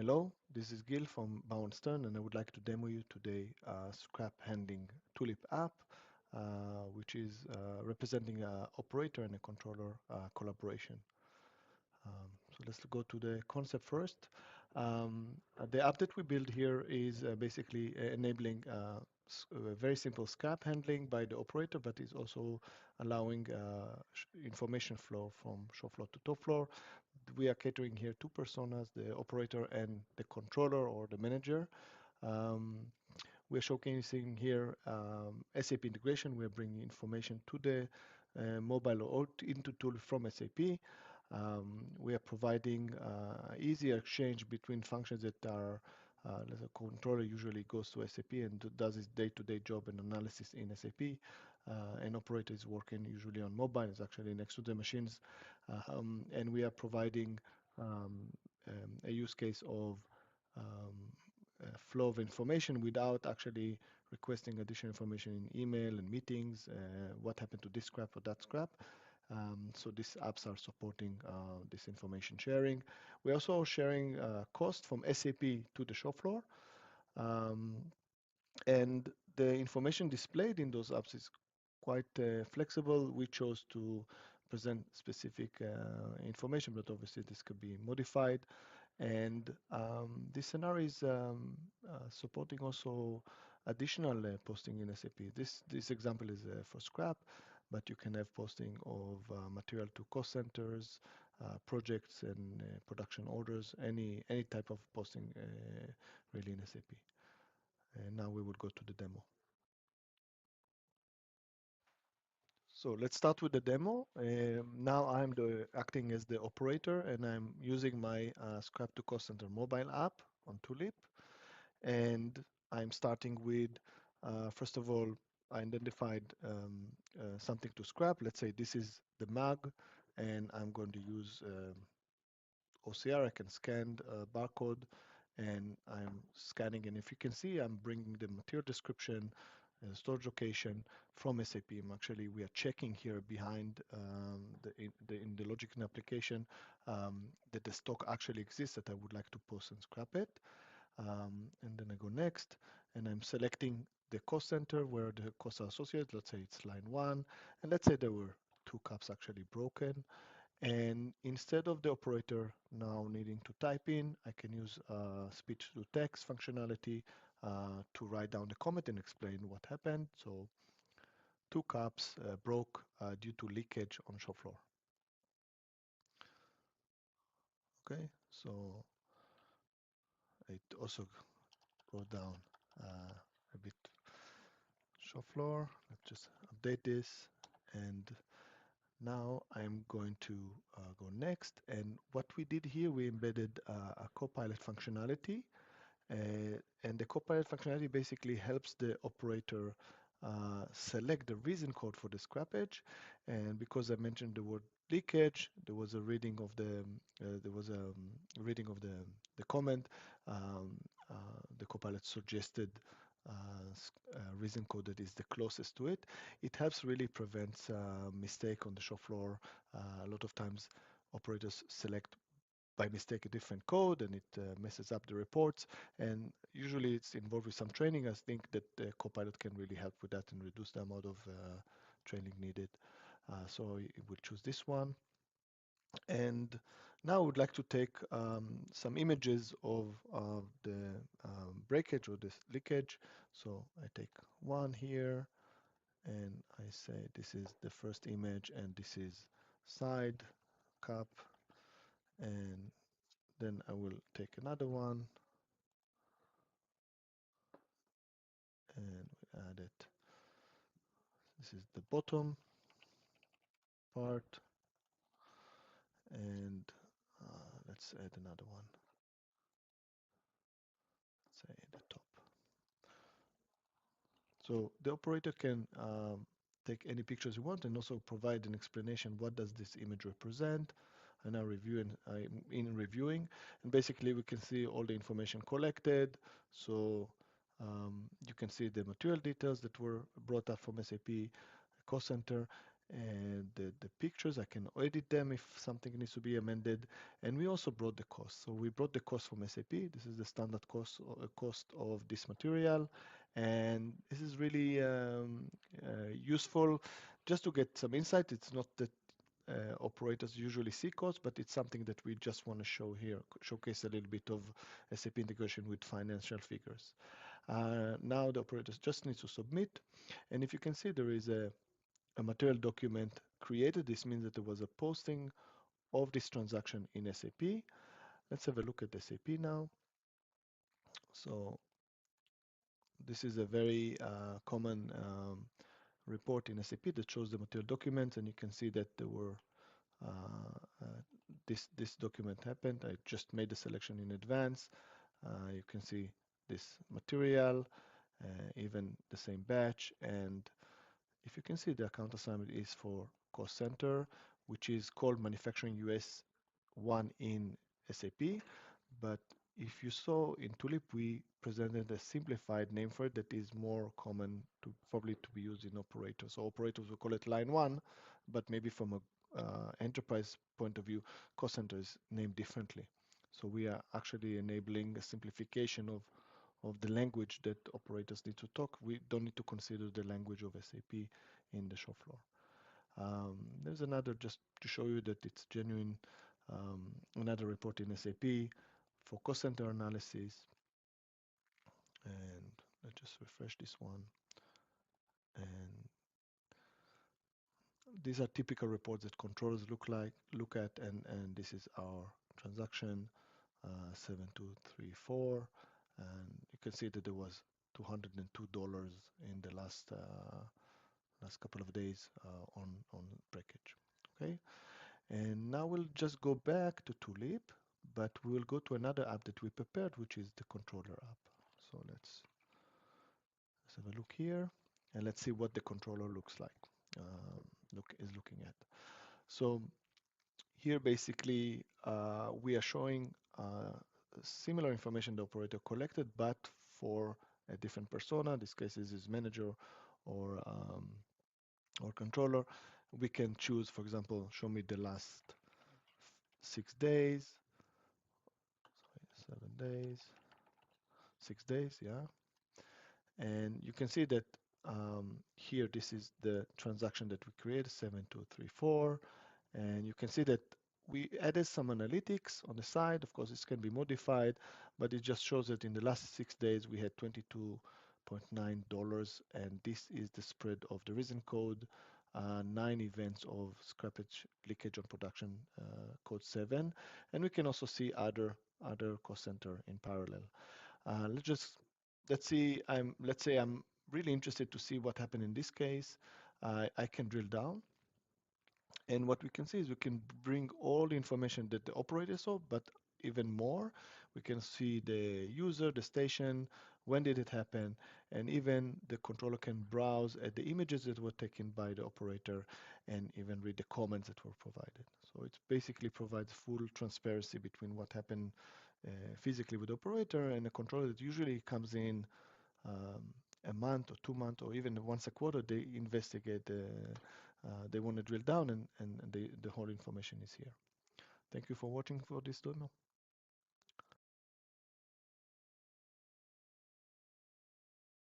Hello, this is Gil from Bow&Stern, and I would like to demo you today a scrap handling tulip app, which is representing an operator and a controller collaboration. So let's go to the concept first. The app that we build here is basically enabling very simple scrap handling by the operator, but is also allowing information flow from show floor to top floor. We are catering here two personas, the operator and the controller or the manager. Um, we're showcasing here SAP integration. We're bringing information to the mobile or into tool from SAP. We are providing easy exchange between functions that are, the controller usually goes to SAP and does its day-to-day job and analysis in SAP. An operator is working usually on mobile, is actually next to the machines. And we are providing a use case of um, flow of information without actually requesting additional information in email and meetings, what happened to this scrap or that scrap. So these apps are supporting this information sharing. We're also sharing cost from SAP to the shop floor. Um, and the information displayed in those apps is quite flexible. We chose to present specific information, but obviously this could be modified. And this scenario is supporting also additional posting in SAP. This example is for scrap, but you can have posting of material to cost centers, projects, and production orders. Any type of posting really in SAP. And now we will go to the demo. So let's start with the demo. Now I'm acting as the operator, and I'm using my Scrap to Cost Center mobile app on Tulip. And I'm starting with, first of all, I identified something to scrap. Let's say this is the mug, and I'm going to use OCR. I can scan barcode, and I'm scanning. And if you can see, I'm bringing the material description, storage location from SAP. We are checking here behind in the logic and application that the stock actually exists that I would like to post and scrap it. And then I go next, and I'm selecting the cost center where the costs are associated. Let's say it's line one, and let's say there were two cups actually broken. And instead of the operator now needing to type in, I can use speech to text functionality to write down the comment and explain what happened. So two cups broke due to leakage on shop floor. Okay, so it also go down a bit shop floor. Let's just update this. And now I'm going to go next. And what we did here, we embedded a Copilot functionality. And the Copilot functionality basically helps the operator select the reason code for the scrappage. And because I mentioned the word leakage, there was a reading of the comment. Um, the Copilot suggested reason code that is the closest to it. It helps really prevents mistake on the shop floor. A lot of times operators select by mistake a different code and it messes up the reports, and usually it's involved with some training. I think that the Copilot can really help with that and reduce the amount of training needed. So we'll choose this one. And now I would like to take some images of the breakage or this leakage. So I take one here and I say this is the first image and this is side cup, and then I will take another one and we add it. This is the bottom part, and let's add another one. Let's say the top. So the operator can take any pictures you want and also provide an explanation. What does this image represent? And now I'm in reviewing, and basically we can see all the information collected. So you can see the material details that were brought up from SAP cost center, And the pictures, I can edit them if something needs to be amended. And we also brought the cost. So we brought the cost from SAP. This is the standard cost of this material. And this is really useful just to get some insight. It's not that operators usually see costs, but it's something that we just want to show here, showcase a little bit of SAP integration with financial figures. Now the operators just need to submit. And if you can see, there is a material document created. This means that there was a posting of this transaction in SAP. Let's have a look at SAP now. So this is a very common report in SAP that shows the material documents, and you can see that there were this document happened. I just made the selection in advance. You can see this material, even the same batch, and if you can see, the account assignment is for cost center, which is called Manufacturing US 1 in SAP. But if you saw in Tulip, we presented a simplified name for it that is more common to probably to be used in operators. So operators will call it line 1, but maybe from a enterprise point of view, cost center is named differently. So we are actually enabling a simplification of the language that operators need to talk. We don't need to consider the language of SAP in the shop floor. There's another, just to show you that it's genuine, another report in SAP for cost center analysis. And let's just refresh this one. And these are typical reports that controllers look at, and this is our transaction 7234, and you can see that there was $202 in the last couple of days on breakage. Okay, and now we'll just go back to Tulip, but we'll go to another app that we prepared, which is the controller app. So let's have a look here, and let's see what the controller looks like. Looking at. So here, basically, we are showing similar information the operator collected, but for a different persona. In this case, this is manager or controller. We can choose, for example, show me the last 6 days, 7 days, 6 days, yeah. And you can see that here, this is the transaction that we created, 7234. And you can see that we added some analytics on the side. Of course, this can be modified, but it just shows that in the last 6 days, we had $22.9, and this is the spread of the reason code, 9 events of scrappage leakage on production code 7, and we can also see other cost center in parallel. Let's see. Let's say I'm really interested to see what happened in this case. I can drill down, and what we can see is we can bring all the information that the operator saw, but even more, we can see the user, the station, when did it happen, and even the controller can browse at the images that were taken by the operator and even read the comments that were provided. So it basically provides full transparency between what happened physically with the operator and a controller that usually comes in um, a month or 2 months or even once a quarter. They investigate they want to drill down, and the whole information is here. Thank you for watching for this demo.